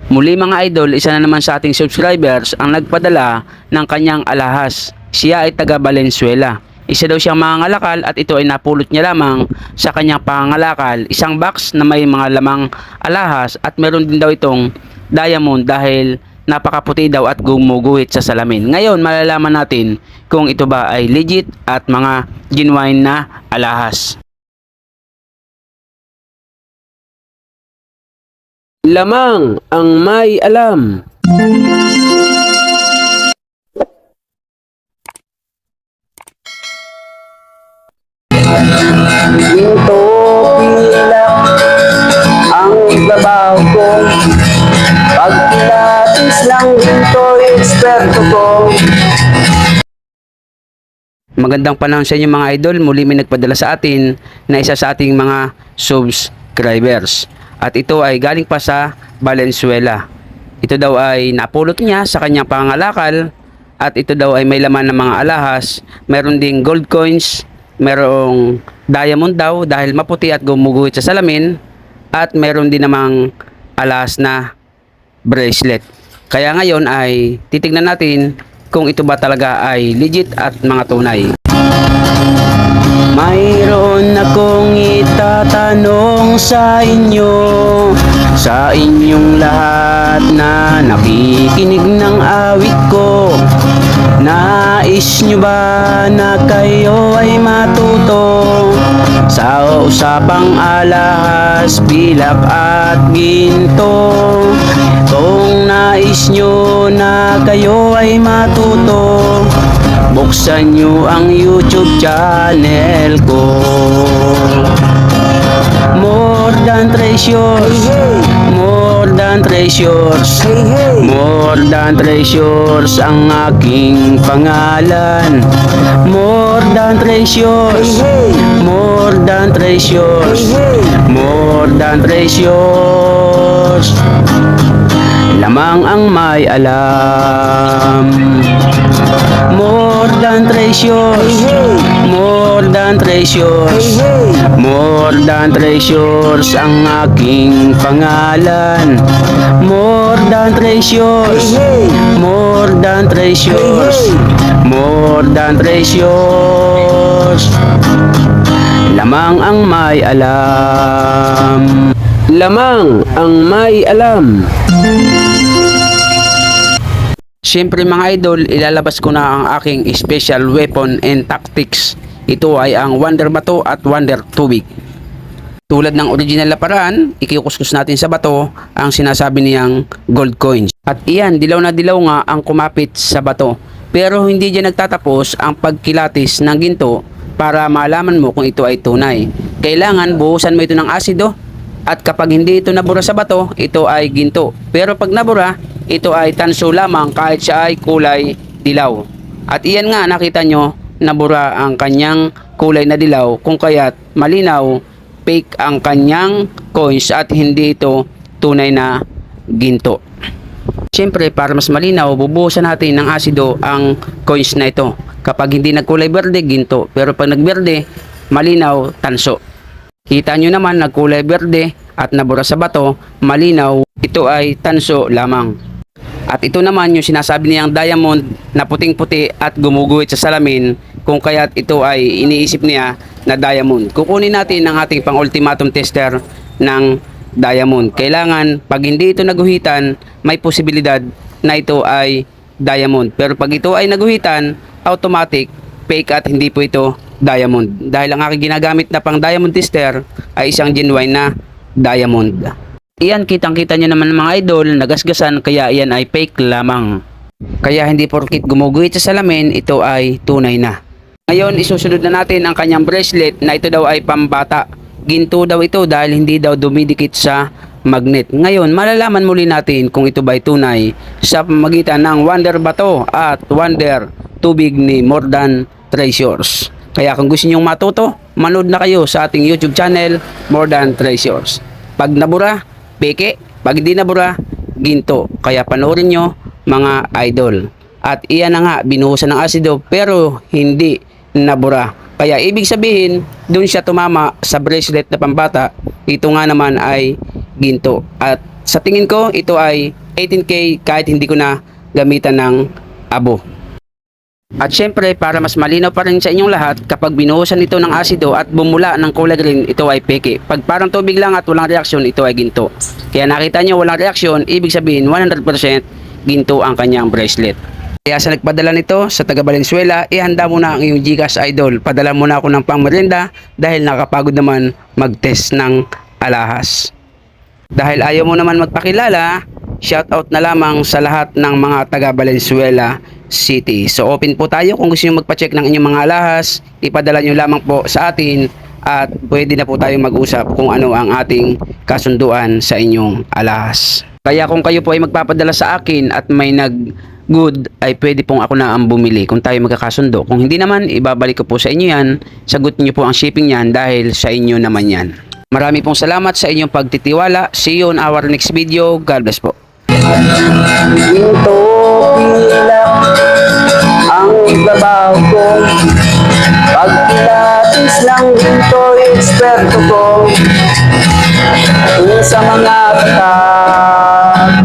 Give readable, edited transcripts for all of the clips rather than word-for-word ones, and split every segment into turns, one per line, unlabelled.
Muli mga idol, isa na naman sa ating subscribers ang nagpadala ng kanyang alahas. Siya ay taga Valenzuela. Isa daw siyang mangangalakal at ito ay napulot niya lamang sa kanyang pangangalakal. Isang box na may mga lamang alahas at meron din daw itong diamond dahil napakaputi daw at gumuguhit sa salamin. Ngayon malalaman natin kung ito ba ay legit at mga genuine na alahas. Lamang ang may alam. Ginto pilak ang trabaho ko. Pag pilates lang ginto, eksperto ko. Magandang panahon sa inyo mga idol. Muli may nagpadala sa atin na isa sa ating mga subscribers. At ito ay galing pa sa Valenzuela. Ito daw ay napulot niya sa kanyang pangangalakal. At ito daw ay may laman ng mga alahas. Meron ding gold coins. Merong diamond daw dahil maputi at gumuguhit sa salamin. At meron din namang alahas na bracelet. Kaya ngayon ay titignan natin kung ito ba talaga ay legit at mga tunay. Mayroon akong itatanong sa inyo, sa inyong lahat na nakikinig ng awit ko. Nais nyo ba na kayo ay matuto sa usapang alahas, pilak at ginto? Kung nais nyo na kayo ay matuto, buksan nyo ang YouTube channel ko. More than treasures, more than treasures, more than treasures ang aking pangalan. More than treasures, more than treasures, more than treasures. Lamang ang may alam. More than treasures, more than treasures, more than treasures ang aking pangalan. More than treasures, more than treasures, more than treasures. Lamang ang may alam. Lamang ang may alam. Siyempre mga idol, ilalabas ko na ang aking special weapon and tactics. Ito ay ang Wonder Bato at Wonder Tubig. Tulad ng original na paraan, ikikuskus natin sa bato ang sinasabi niyang gold coins. At iyan, dilaw na dilaw nga ang kumapit sa bato. Pero hindi dyan nagtatapos ang pagkilatis ng ginto para malaman mo kung ito ay tunay. Kailangan buhusan mo ito ng asido. At kapag hindi ito nabura sa bato, ito ay ginto. Pero pag nabura, ito ay tanso lamang kahit siya ay kulay dilaw. At iyan nga nakita nyo, nabura ang kanyang kulay na dilaw, kung kaya't malinaw, fake ang kanyang coins at hindi ito tunay na ginto. Siyempre para mas malinaw, bubuhusan natin ng asido ang coins na ito. Kapag hindi nagkulay berde, ginto. Pero pag nagberde, malinaw, tanso. Kita nyo naman nagkulay berde at nabura sa bato, malinaw, ito ay tanso lamang. At ito naman yung sinasabi niyang diamond na puting-puti at gumuguhit sa salamin, kung kaya't ito ay iniisip niya na diamond. Kukunin natin ang ating pang-ultimatum tester ng diamond. Kailangan pag hindi ito naguhitan, may posibilidad na ito ay diamond. Pero pag ito ay naguhitan, automatic, fake at hindi po ito diamond. Dahil ang aking ginagamit na pang diamond tester ay isang genuine na diamond. Iyan, kitang-kita nyo naman mga idol, nagasgasan, kaya iyan ay fake lamang. Kaya hindi porkit gumuguhit sa salamin, ito ay tunay na. Ngayon, isusunod na natin ang kanyang bracelet na ito daw ay pambata. Ginto daw ito dahil hindi daw dumidikit sa magnet. Ngayon, malalaman muli natin kung ito ba ay tunay sa pamamagitan ng Wonder Bato at Wonder Tubig ni More Than Treasures. Kaya kung gusto nyong matuto, manood na kayo sa ating YouTube channel, More Than Treasures. Pag nabura, peke. Pag hindi nabura, ginto. Kaya panoorin nyo mga idol. At iyan na nga, binuhusan ng asido pero hindi nabura. Kaya ibig sabihin, doon siya tumama sa bracelet na pambata. Ito nga naman ay ginto. At sa tingin ko ito ay 18K kahit hindi ko na gamitan ng abo. At syempre, para mas malinaw pa rin sa inyong lahat, kapag binuhusan ito ng asido at bumula ng kulay green, ito ay peke. Pag parang tubig lang at walang reaksyon, ito ay ginto. Kaya nakita nyo walang reaksyon, ibig sabihin 100% ginto ang kanyang bracelet. Kaya sa nagpadala nito sa taga Valenzuela, ihanda mo na ang iyong GCash idol. Padala mo na ako ng pangmerienda dahil nakapagod naman mag-test ng alahas. Dahil ayaw mo naman magpakilala, shoutout na lamang sa lahat ng mga taga Valenzuela City. So open po tayo kung gusto nyo magpa-check ng inyong mga alahas, ipadala nyo lamang po sa atin at pwede na po tayo mag-usap kung ano ang ating kasunduan sa inyong alahas. Kaya kung kayo po ay magpapadala sa akin at may nag-good, ay pwede pong ako na ang bumili kung tayo magkakasundo. Kung hindi naman, ibabalik ko po sa inyo yan. Sagot nyo po ang shipping yan dahil sa inyo naman yan. Marami pong salamat sa inyong pagtitiwala. See you on our next video. God bless po.
Ginto pilak ang trabaho ko. Pag pilates ng ginto, eksperto ko. Kung sa mga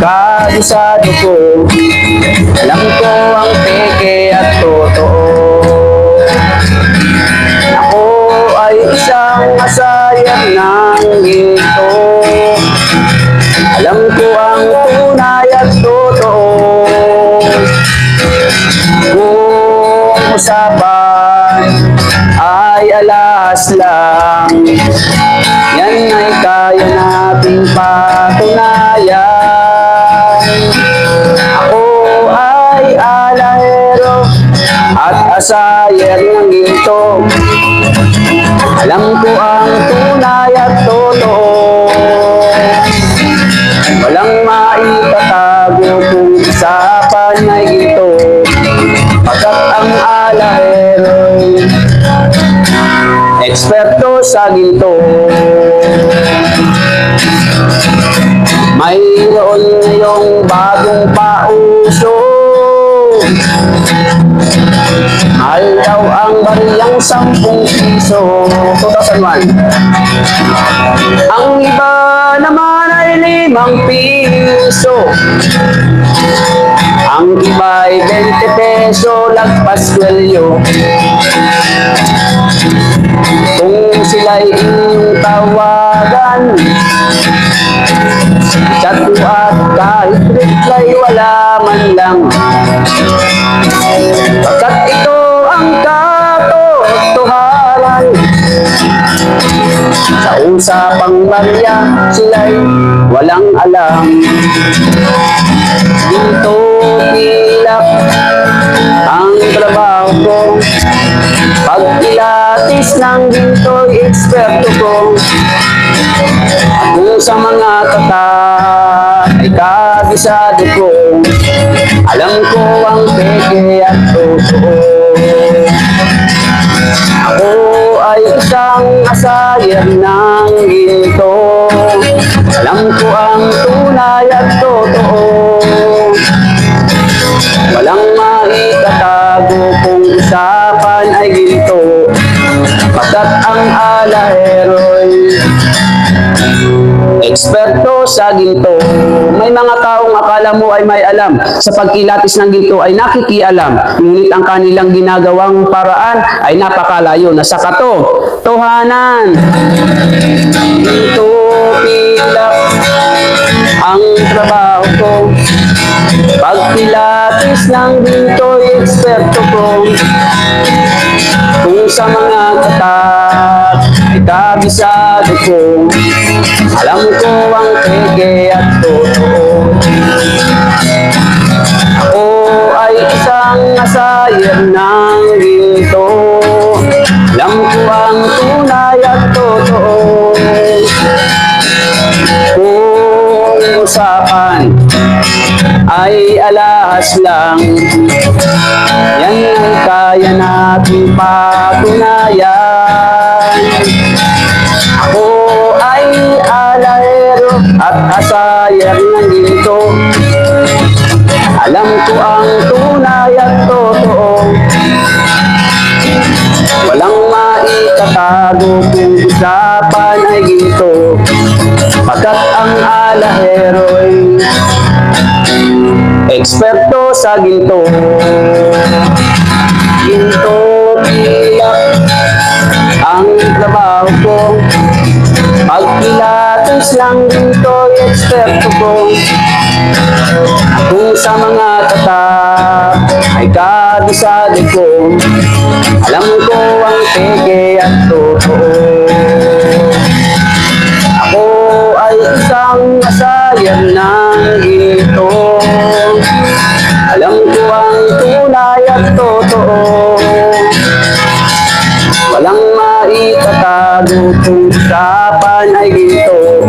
kabisado ko, alam ko ang peke at totoo. Ako ay isang masayang ng ginto. Alam ko ang tunay at totoo. Kung usapan ay alas lang, yan ay kaya nating patunayan. Ako ay alahero at asayer ng ginto. Alam ko ang tunay at totoo. Walang maitatago kung usapan ay ginto. Pagkat ang alahero'y eksperto sa ginto. Mayroon ngayong bagong pauso. Mahal daw ang bariyang 10 piso. 2001. Ang iba naman ay 5 piso. Ang iba ay 20 peso, lagpas kwelyo. Kung sila'y inyong tawagan, chat at kahit reply, wala man lang. Pagkat ito ang katotohanan. Sa usapang barya, sila'y walang alam. Ginto pilak ang trabaho ko. Pag pilates ng ginto'y eksperto ko. Kung sa mga tatak ay kabisado ko, alam ko ang peke at totoo. Ako ay isang asayer ng ginto. Alam ko ang tunay at totoo. Walang maitatago kung usapan ay ginto. Pagkat ang alahero'y eksperto sa ginto. May mga taong akala mo ay may alam sa pagkilatis ng ginto ay nakikialam, ngunit ang kanilang ginagawang paraan ay napakalayo na sa katotohanan. Ginto pilak ang trabaho ko. Pag pilates ng ginto'y eksperto ko. Kung sa mga katak ay kabisado ko, alam ko ang peke at totoo. Ako ay isang asayer ng ginto. Alam ko ang tunay at totoo. Kung usapan ay alahas lang, yan ay kaya nating patunayan. Ako ay alahero at asayer ng ginto. Alam ko ang tunay at totoo. Walang maitatago kung usapan ay ginto. Pagkat ang alahero'y eksperto sa ginto. Ginto pilak ang trabaho ko. Pagpilates ng ginto'y eksperto ko. Kung sa mga tatak ay kabisado ko, alam ko ang peke at totoo. Ako ay isang masayang ng ginto. Alam ko ang tunay at totoo. Walang maitatago kung usapan ay ginto.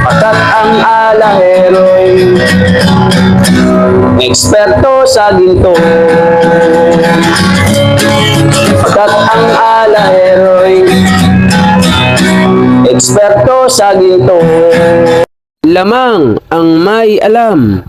Pagkat ang alahero'y eksperto sa ginto. Pagkat ang alahero'y eksperto sa ginto. Lamang ang may alam.